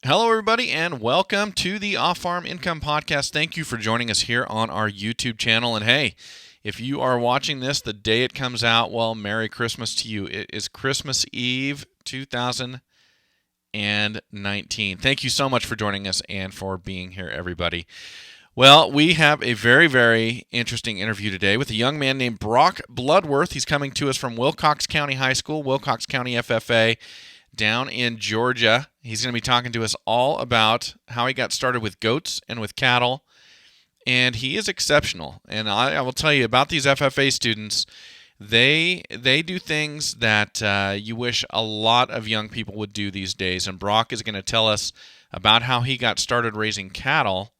Hello, everybody, and welcome to the Off-Farm Income Podcast. Thank you for joining us here on our YouTube channel. And hey, if you are watching this the day it comes out, well, Merry Christmas to you. It is Christmas Eve 2019. Thank you so much for joining us and for being here, everybody. Well, we have a very, very interesting interview today with a young man named Brock Bloodworth. He's coming to us from Wilcox County High School, Wilcox County FFA, down in Georgia. He's going to be talking to us all about how he got started with goats and with cattle, and he is exceptional. And I will tell you about these FFA students. They do things that you wish a lot of young people would do these days, and Brock is going to tell us about how he got started raising cattle,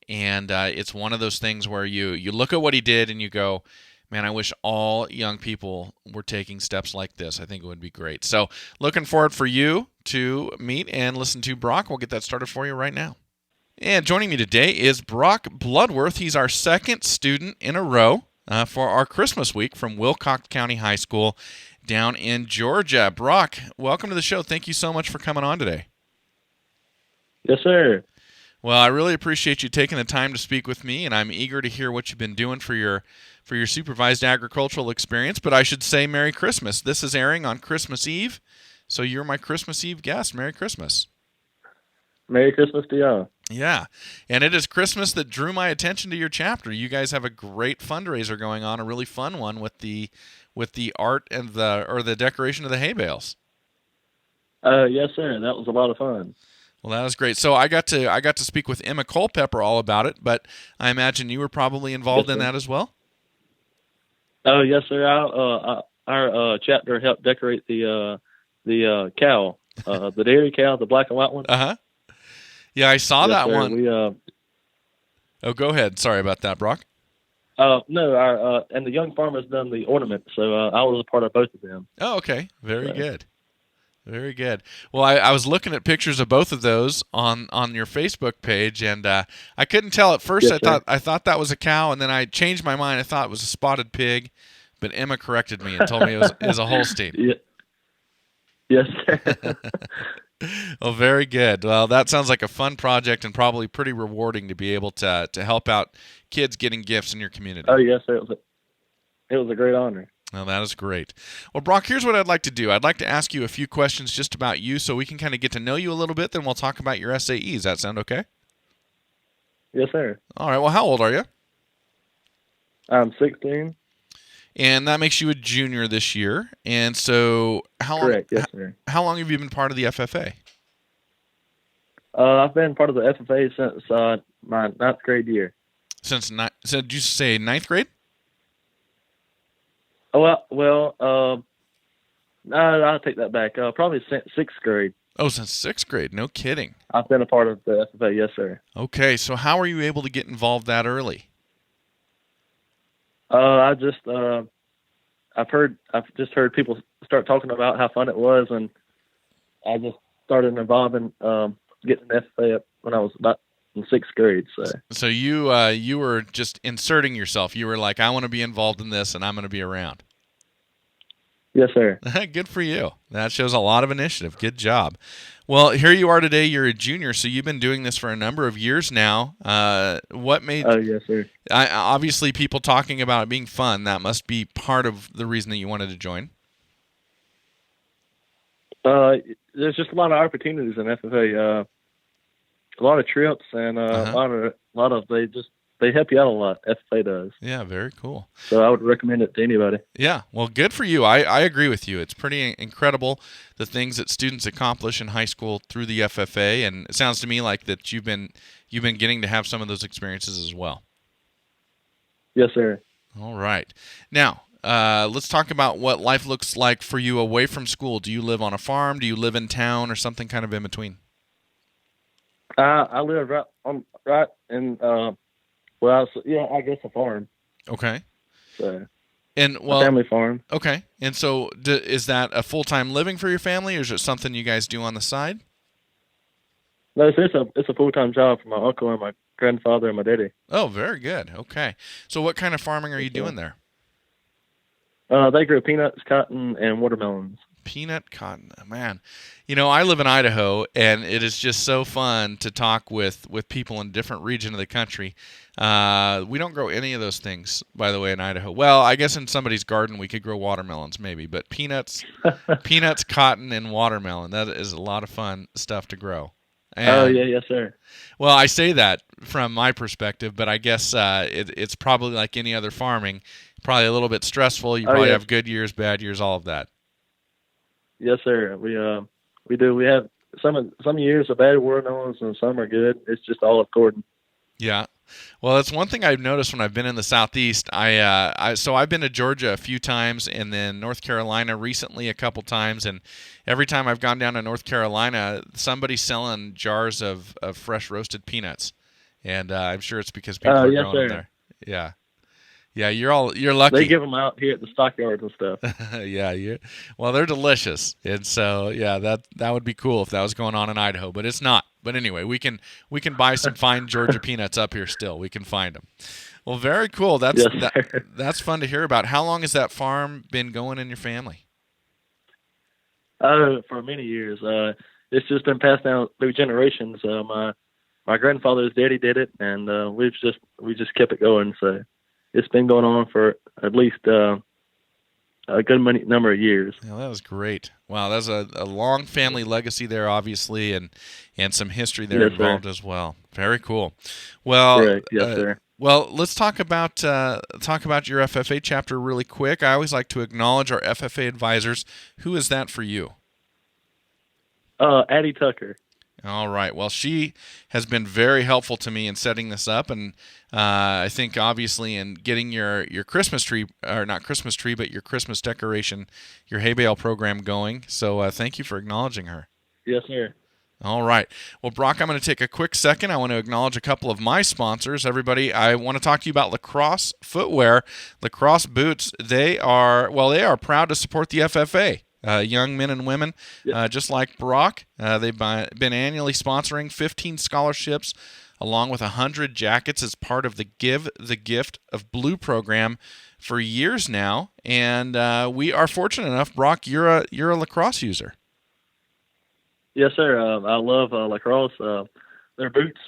and it's one of those things where you look at what he did and you go, man, I wish all young people were taking steps like this. I think it would be great. So looking forward for you to meet and listen to Brock. We'll get that started for you right now. And joining me today is Brock Bloodworth. He's our second student in a row for our Christmas week from Wilcox County High School down in Georgia. Brock, welcome to the show. Thank you so much for coming on today. Yes, sir. Well, I really appreciate you taking the time to speak with me, and I'm eager to hear what you've been doing for your supervised agricultural experience. But I should say Merry Christmas. This is airing on Christmas Eve, so you're my Christmas Eve guest. Merry Christmas. Merry Christmas to y'all. Yeah, and it is Christmas that drew my attention to your chapter. You guys have a great fundraiser going on, a really fun one with the art and the decoration of the hay bales. Yes, sir. That was a lot of fun. Well, that was great. So I got to speak with Emma Culpepper all about it, but I imagine you were probably involved in that as well. Oh, yes, sir. Our chapter helped decorate the cow, the dairy cow, the black and white one. Yeah, I saw that sir. one. Oh, go ahead. Sorry about that, Brock. No, and the young farmer's done the ornament, so I was a part of both of them. Oh, okay. Very good. Very good. Well, I was looking at pictures of both of those on your Facebook page, and I couldn't tell at first. Yes, I thought that was a cow, and then I changed my mind. I thought it was a spotted pig, but Emma corrected me and told me it was a Holstein. Yeah. Yes, sir. Well, very good. Well, that sounds like a fun project and probably pretty rewarding to be able to help out kids getting gifts in your community. Oh, yes, sir. It was a great honor. Well, that is great. Well, Brock, here's what I'd like to do. I'd like to ask you a few questions just about you so we can kind of get to know you a little bit, then we'll talk about your SAEs. Does that sound okay? Yes, sir. All right. Well, how old are you? I'm 16. And that makes you a junior this year. And so Correct. Yes, sir. How long have you been part of the FFA? I've been part of the FFA since my 9th grade year. So did you say 9th grade? Well, no, I'll take that back. Probably since 6th grade. Oh, since 6th grade. No kidding. I've been a part of the FFA, yes, sir. Okay, so how were you able to get involved that early? I've just heard people start talking about how fun it was, and I just started involving getting the FFA up when I was about in 6th grade. So you were just inserting yourself. You were like, I want to be involved in this, and I'm going to be around. Yes, sir. Good for you. That shows a lot of initiative. Good job. Well, here you are today. You're a junior, so you've been doing this for a number of years now. What made? Oh, yes, sir. Obviously, people talking about it being fun. That must be part of the reason that you wanted to join. There's just a lot of opportunities in FFA. A lot of trips and a lot of they help you out a lot. FFA does. Yeah, very cool. So I would recommend it to anybody. Yeah, well, good for you. I agree with you. It's pretty incredible the things that students accomplish in high school through the FFA, and it sounds to me like that you've been getting to have some of those experiences as well. Yes, sir. All right. Now, let's talk about what life looks like for you away from school. Do you live on a farm? Do you live in town, or something kind of in between? I live right in I guess a farm. Okay. So, and a family farm. Okay. And so, is that a full-time living for your family, or is it something you guys do on the side? No, it's a full-time job for my uncle and my grandfather and my daddy. Oh, very good. Okay. So, what kind of farming are you doing there? They grow peanuts, cotton, and watermelons. Peanut cotton, man. I live in Idaho, and it is just so fun to talk with people in different regions of the country. We don't grow any of those things, by the way, in Idaho. Well, I guess in somebody's garden we could grow watermelons, maybe, but peanuts, cotton, and watermelon. That is a lot of fun stuff to grow. Oh yeah, yes sir. Well, I say that from my perspective, but I guess it's probably like any other farming, probably a little bit stressful. You probably have good years, bad years, all of that. Yes, sir. We do. We have some years are bad watermelons and some are good. It's just all according. Yeah. Well, that's one thing I've noticed when I've been in the Southeast. I've been to Georgia a few times, and then North Carolina recently a couple times, and every time I've gone down to North Carolina, somebody's selling jars of fresh roasted peanuts, and I'm sure it's because people are growing them there. Yeah. Yeah, you're lucky. They give them out here at the stockyards and stuff. Yeah, well, they're delicious, and so yeah, that would be cool if that was going on in Idaho, but it's not. But anyway, we can buy some fine Georgia peanuts up here still. We can find them. Well, very cool. That's fun to hear about. How long has that farm been going in your family? For many years. It's just been passed down through generations. My grandfather's daddy did it, and we just kept it going. So. It's been going on for at least a good number of years. Yeah, that was great. Wow, that's a long family legacy there, obviously, and some history there involved as well. Very cool. Well, correct. Yes, sir. Well, let's talk about your FFA chapter really quick. I always like to acknowledge our FFA advisors. Who is that for you? Addie Tucker. All right. Well, she has been very helpful to me in setting this up, and I think obviously in getting your Christmas tree, or not Christmas tree, but your Christmas decoration, your hay bale program going. So thank you for acknowledging her. Yes, sir. All right. Well, Brock, I'm going to take a quick second. I want to acknowledge a couple of my sponsors. Everybody, I want to talk to you about Lacrosse Footwear. Lacrosse boots, they are proud to support the FFA. Young men and women, just like Brock. They've been annually sponsoring 15 scholarships along with 100 jackets as part of the Give the Gift of Blue program for years now. And we are fortunate enough, Brock, you're a lacrosse user. Yes, sir. I love lacrosse. Their boots,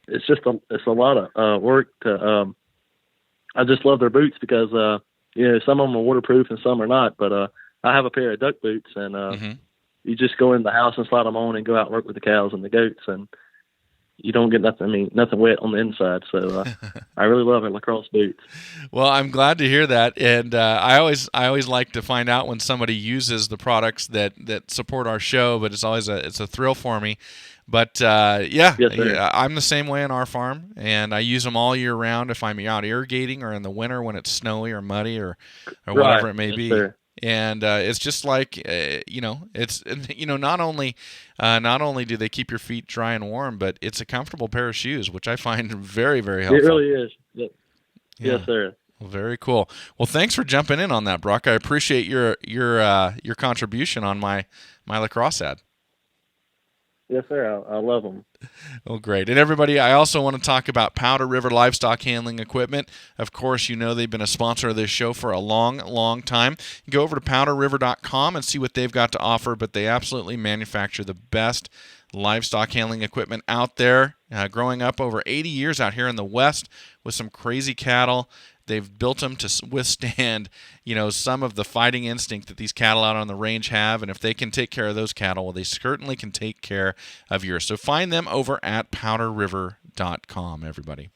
it's a lot of work to. I just love their boots because some of them are waterproof and some are not, but I have a pair of duck boots, and you just go in the house and slide them on and go out and work with the cows and the goats, and you don't get nothing wet on the inside. So I really love it, lacrosse boots. Well, I'm glad to hear that, and I always like to find out when somebody uses the products that support our show. But it's a thrill for me. But yes, I'm the same way on our farm, and I use them all year round if I'm out irrigating or in the winter when it's snowy or muddy or whatever it may be. Sir. And it's just like it's not only do they keep your feet dry and warm, but it's a comfortable pair of shoes, which I find very, very helpful. It really is. Yeah. Yes, sir. Well, very cool. Well, thanks for jumping in on that, Brock. I appreciate your contribution on my lacrosse ad. Yes, sir. I love them. Well, great. And everybody, I also want to talk about Powder River Livestock Handling Equipment. Of course, they've been a sponsor of this show for a long, long time. You go over to powderriver.com and see what they've got to offer, but they absolutely manufacture the best livestock handling equipment out there. Growing up over 80 years out here in the West with some crazy cattle, they've built them to withstand, some of the fighting instinct that these cattle out on the range have. And if they can take care of those cattle, well, they certainly can take care of yours. So find them over at powderriver.com, everybody.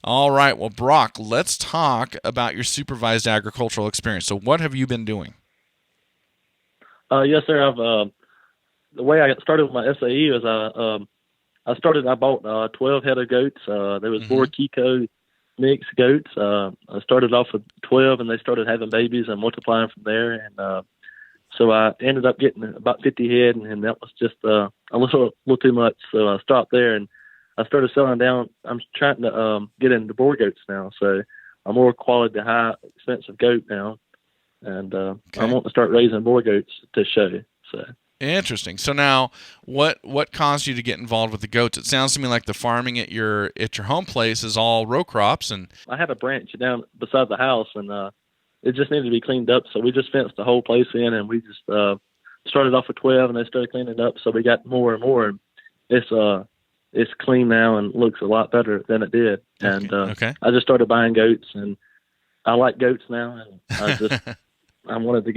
All right. Well, Brock, let's talk about your supervised agricultural experience. So what have you been doing? Yes, sir. The way I started with my SAE was I bought 12 head of goats. There was 4 Kiko mixed goats. I started off with 12, and they started having babies and multiplying from there. And so I ended up getting about 50 head, and that was just a little too much. So I stopped there, and I started selling down. I'm trying to get into boar goats now, so I'm more quality, high, expensive goat now, and I want to start raising boar goats to show. So. Interesting. So now, what caused you to get involved with the goats? It sounds to me like the farming at your home place is all row crops, and I had a branch down beside the house, and it just needed to be cleaned up. So we just fenced the whole place in, and we just started off with 12, and they started cleaning it up. So we got more and more. And it's clean now and looks a lot better than it did. And I just started buying goats, and I like goats now, and I wanted to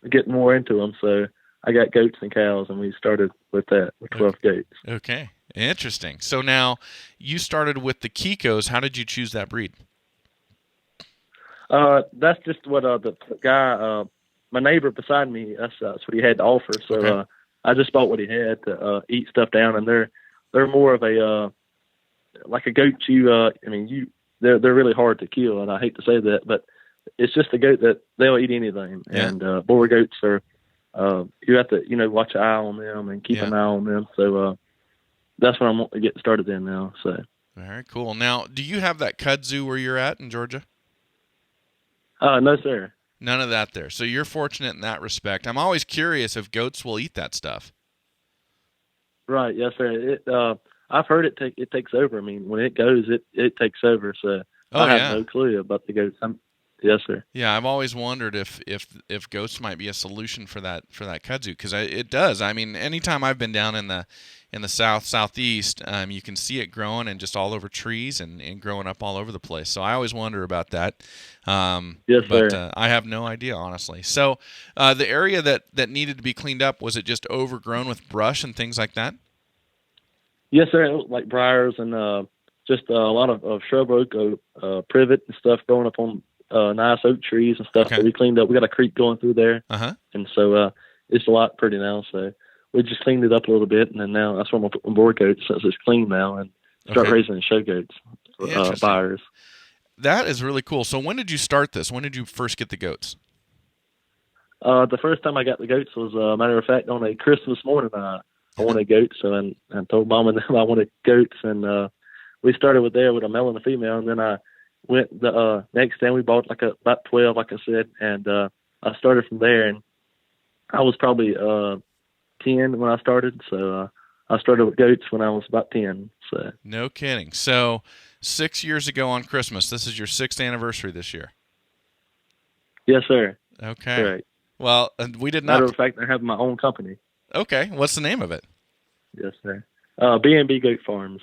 get more into them. So I got goats and cows, and we started with that, with 12 goats. Okay, interesting. So now you started with the Kikos. How did you choose that breed? That's just what the guy, my neighbor beside me, that's what he had to offer. So I just bought what he had to eat stuff down, and they're more of a like a goat. They're really hard to kill, and I hate to say that, but it's just a goat that they'll eat anything. Yeah. And boar goats are you have to watch an eye on them and keep an eye on them. So that's what I'm wanting to get started in now. So very cool. Now, do you have that kudzu where you're at in Georgia? No, sir. None of that there. So you're fortunate in that respect. I'm always curious if goats will eat that stuff. Right. Yes, sir. I've heard it takes over. I mean, when it goes, it takes over. So I have no clue about the goats. Yes, sir. Yeah, I've always wondered if goats might be a solution for that kudzu, because it does. I mean, anytime I've been down in the southeast, you can see it growing and just all over trees and growing up all over the place. So I always wonder about that. Yes, but sir. I have no idea, honestly. So the area that needed to be cleaned up, was it just overgrown with brush and things like that? Yes, sir. It looked like briars and just a lot of shrub oak, privet and stuff growing up on nice oak trees and stuff that we cleaned up. We got a creek going through there, and so it's a lot pretty now. So we just cleaned it up a little bit, and then now that's where I'm gonna put my boar goats since it's clean now, and start raising the show goats for buyers. That is really cool. So when did you start this? When did you first get the goats? The first time I got the goats was, matter of fact, on a Christmas morning. I wanted goats, and told Mom and them I wanted goats, and we started with a male and a female, and then I went the next day. We bought about 12, like I said, and I started from there. And I was probably 10 when I started, so I started with goats when I was about 10. So no kidding. So 6 years ago on Christmas, this is your 6th anniversary this year. Yes, sir. Okay. Correct. Well, we did not. Matter of fact, I have my own company. Okay. What's the name of it? Yes, sir. B&B Goat Farms.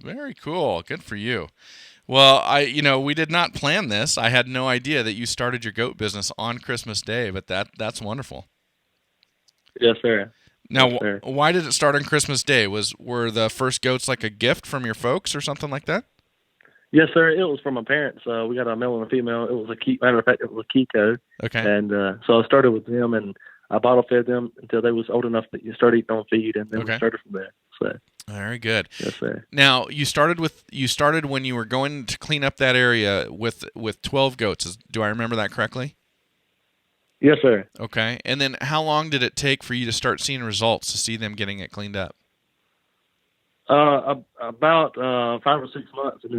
Very cool. Good for you. Well, we did not plan this. I had no idea that you started your goat business on Christmas Day, but that's wonderful. Yes, sir. Now, yes, sir. Why did it start on Christmas Day? Were the first goats like a gift from your folks or something like that? Yes, sir. It was from my parents. We got a male and a female. It was matter of fact, it was a Kiko. Okay. And so I started with them, and I bottle fed them until they was old enough that you start eating on feed, and then we started from there. So. Very good. Yes, sir. Now you started when you were going to clean up that area with 12 goats. Do I remember that correctly? Yes, sir. Okay. And then how long did it take for you to start seeing results, to see them getting it cleaned up? About 5 or 6 months, and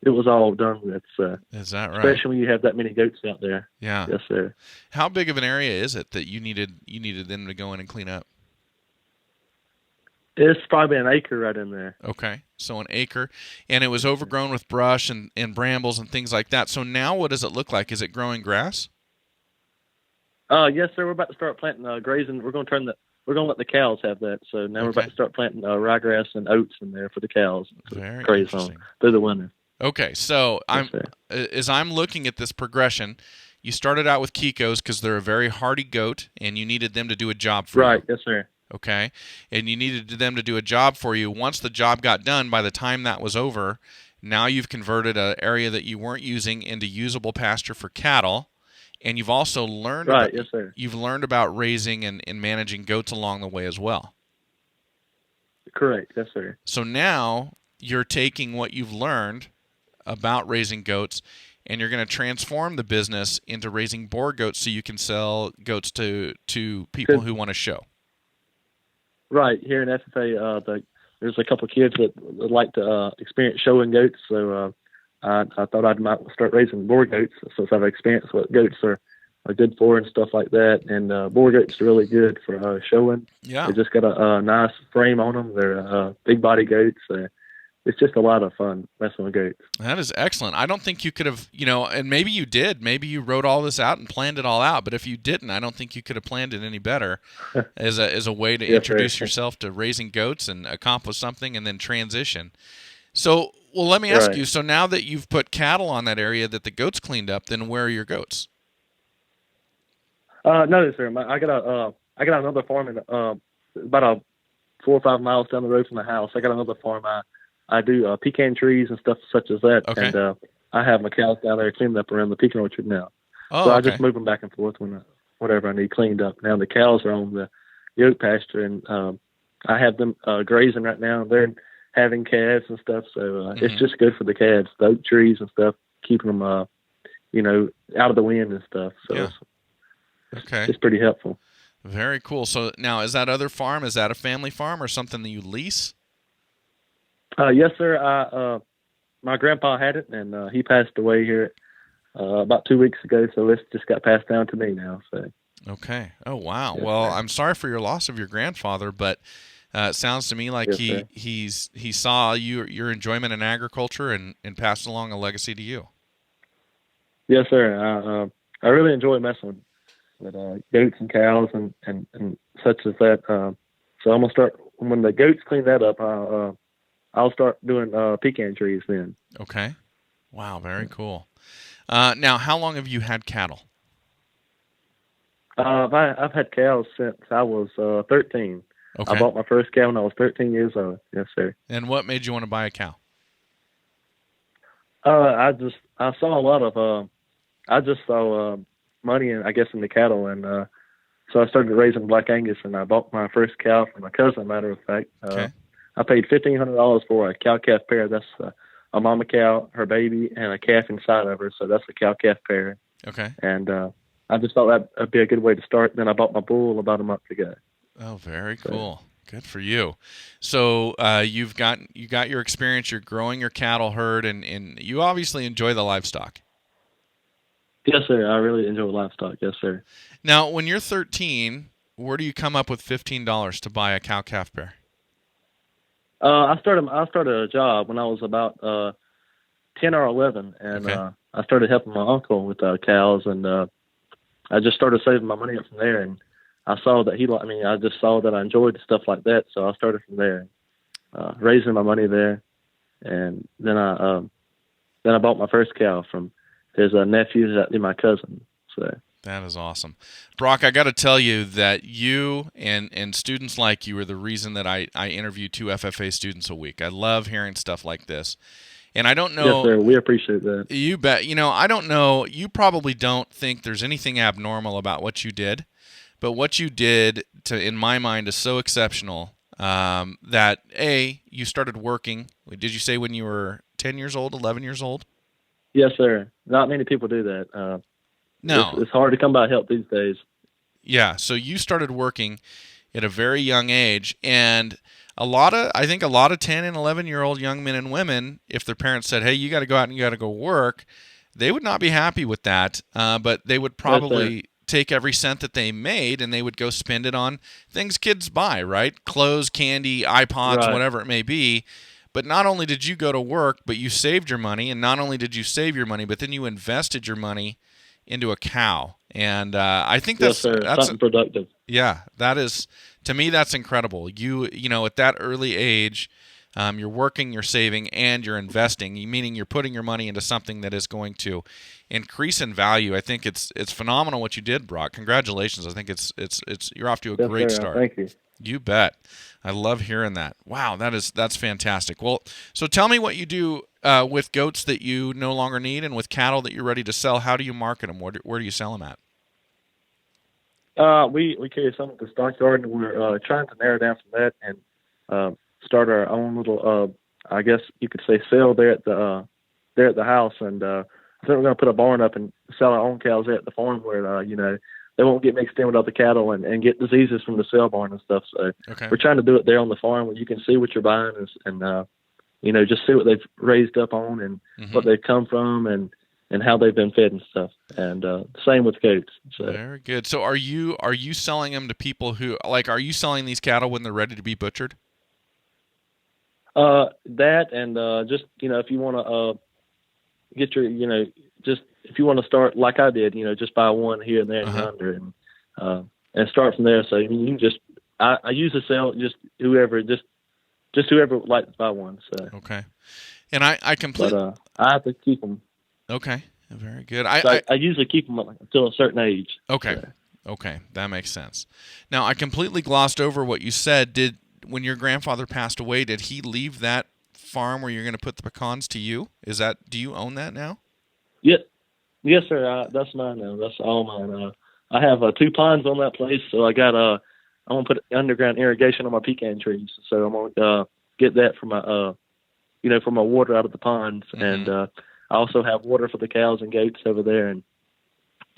it was all done with. Is that right? Especially when you have that many goats out there. Yeah. Yes, sir. How big of an area is it that you needed them to go in and clean up? It's probably an acre right in there. Okay, so an acre, and it was overgrown with brush and brambles and things like that. So now, what does it look like? Is it growing grass? Yes, sir. We're about to start planting grazing. We're going to let the cows have that. So now we're about to start planting ryegrass and oats in there for the cows to graze on through the winter. Okay, so as I'm looking at this progression, you started out with Kikos because they're a very hardy goat, and you needed them to do a job for you. Right. Yes, sir. Okay, and you needed them to do a job for you. Once the job got done, by the time that was over, now you've converted an area that you weren't using into usable pasture for cattle, and you've also learned yes, sir. You've learned about raising and managing goats along the way as well. Correct. Yes, sir. So now you're taking what you've learned about raising goats, and you're going to transform the business into raising boar goats so you can sell goats to people who want to show. Right. Here in FFA, there's a couple of kids that would like to experience showing goats, so I thought I might start raising boar goats since I've experienced what goats are good for and stuff like that. And boar goats are really good for showing. Yeah. They just got a nice frame on them. They're big body goats. it's just a lot of fun messing with goats. That is excellent. I don't think you could have, and maybe you did. Maybe you wrote all this out and planned it all out. But if you didn't, I don't think you could have planned it any better as a way to Yes, introduce sir. yourself to raising goats and accomplish something and then transition. So, well, let me ask Right. you. So now that you've put cattle on that area that the goats cleaned up, then where are your goats? No, sir. I got another farm in about a 4 or 5 miles down the road from the house. I got another farm. I do pecan trees and stuff such as that, Okay. and I have my cows down there cleaning up around the pecan orchard now. So Oh, I okay. just move them back and forth whatever I need cleaned up. Now the cows are on the yoke pasture, and I have them grazing right now. They're having calves and stuff, so it's Mhm. just good for the calves. The oak trees and stuff, keeping them, out of the wind and stuff. So Yeah. Okay. it's pretty helpful. Very cool. So now, is that other farm? Is that a family farm or something that you lease? Yes, sir. My grandpa had it, and he passed away here about 2 weeks ago. So it's just got passed down to me now. So Okay. Oh, wow. yes, Well, sir. I'm sorry for your loss of your grandfather, but it sounds to me like Yes, he sir. he saw your enjoyment in agriculture and passed along a legacy to you. Yes, sir. I really enjoy messing with goats and cows and such as that. So I'm gonna start when the goats clean that up. I'll start doing pecan trees then. Okay. Wow. Very cool. Now, how long have you had cattle? I've had cows since I was 13. I Okay. bought my first cow when I was 13 years old. Yes, sir. And what made you want to buy a cow? I saw a lot of I just saw money in, I guess, in the cattle, and so I started raising Black Angus, and I bought my first cow from my cousin. Matter of fact, Okay. I paid $1,500 for a cow calf pair. That's a mama cow, her baby, and a calf inside of her. So that's a cow calf pair, Okay. and I just thought that'd be a good way to start. Then I bought my bull about a month ago. Oh, very So cool. Good for you. So you got your experience. You're growing your cattle herd, and you obviously enjoy the livestock. yes, sir. I really enjoy livestock. Yes, sir. Now, when you're 13, where do you come up with $15 to buy a cow calf pair? I started a job when I was about 10 or 11, and Okay. I started helping my uncle with cows, and I just started saving my money up from there. And I saw that I just saw that I enjoyed stuff like that, so I started from there, raising my money there, and then I bought my first cow from his nephew, actually my cousin. So That is awesome. Brock, I got to tell you that you and students like you are the reason that I interview 2 FFA students a week. I love hearing stuff like this. And I don't yes, know, sir, we appreciate that. you bet, I don't know, you probably don't think there's anything abnormal about what you did, but what you did, in my mind, is so exceptional that, A, you started working. Did you say when you were 10 years old, 11 years old? Yes, sir. Not many people do that. No. It's hard to come by help these days. Yeah, so you started working at a very young age, and I think a lot of 10 and 11-year-old young men and women, if their parents said, hey, you got to go out and you got to go work, they would not be happy with that, but they would Yes, sir. probably take every cent that they made and they would go spend it on things kids buy, right? Clothes, candy, iPods, Right. whatever it may be. But not only did you go to work, but you saved your money, and not only did you save your money, but then you invested your money into a cow. And I think Yes, sir. that's Something productive. yeah, that is, to me, that's incredible. At that early age, you're working, you're saving, and you're investing. Meaning you're putting your money into something that is going to increase in value. I think it's phenomenal what you did, Brock. Congratulations. I think it's you're off to a Yes, great sir. start. Thank you. You bet. I love hearing that. Wow, that's fantastic. Well, so tell me what you do with goats that you no longer need, and with cattle that you're ready to sell. How do you market them? Where do you sell them at? We carry some at the stockyard, and we're trying to narrow down from that and start our own little, I guess you could say, sale there at the house. And I think we're going to put a barn up and sell our own cows there at the farm where they won't get mixed in with other cattle and get diseases from the sale barn and stuff. So Okay. we're trying to do it there on the farm where you can see what you're buying and just see what they've raised up on and what they've come from and how they've been fed and stuff. And same with goats. So Very good. So are you selling them to people who are you selling these cattle when they're ready to be butchered? That and just if you want to get your just if you want to start like I did, just buy one here and there and yonder and start from there. So you can just I usually sell whoever would like to buy one. So okay, and I completely I have to keep them. Okay, very good. I usually keep them until a certain age. Okay. So. Okay, that makes sense. Now, I completely glossed over what you said. When your grandfather passed away, did he leave that farm where you're going to put the pecans to you? Do you own that now? Yeah. Yes, sir. That's mine now. That's all mine. I have 2 ponds on that place, so I'm gonna put underground irrigation on my pecan trees. So I'm gonna get that for my water out of the ponds, and I also have water for the cows and goats over there. And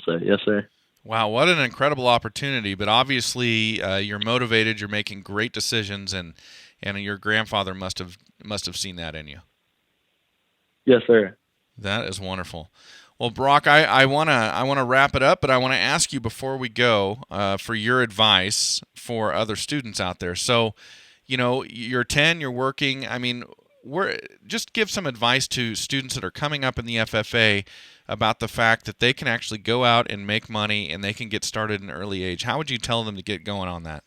so, yes, sir. Wow, what an incredible opportunity! But obviously, you're motivated. You're making great decisions, and your grandfather must have seen that in you. Yes, sir. That is wonderful. Well, Brock, I wanna wrap it up, but I want to ask you before we go for your advice for other students out there. So, you're 10, you're working. I mean, just give some advice to students that are coming up in the FFA about the fact that they can actually go out and make money and they can get started in an early age. How would you tell them to get going on that?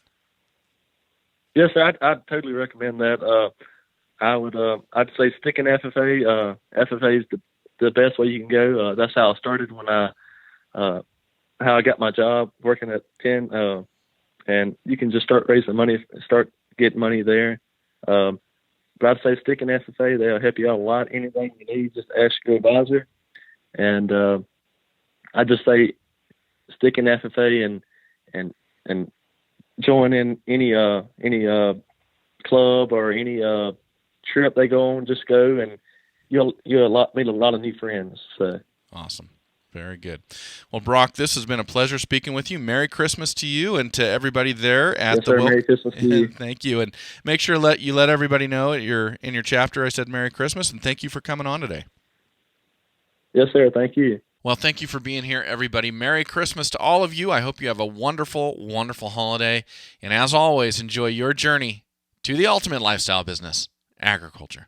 Yes, sir. I'd totally recommend that. I'd say stick in FFA. FFA is the best way you can go. That's how I started when how I got my job working at 10. And you can just start raising money, start getting money there. But I'd say stick in FFA. They'll help you out a lot. Anything you need, just ask your advisor. And I just say stick in FFA and join in any club or any trip they go on. Just go, and you'll meet a lot of new friends. So awesome. Very good. Well, Brock, this has been a pleasure speaking with you. Merry Christmas to you and to everybody there at the Merry Christmas to you. Thank you. And make sure you let everybody know in your chapter I said Merry Christmas, and thank you for coming on today. Yes, sir. Thank you. Well, thank you for being here, everybody. Merry Christmas to all of you. I hope you have a wonderful, wonderful holiday. And as always, enjoy your journey to the ultimate lifestyle business, agriculture.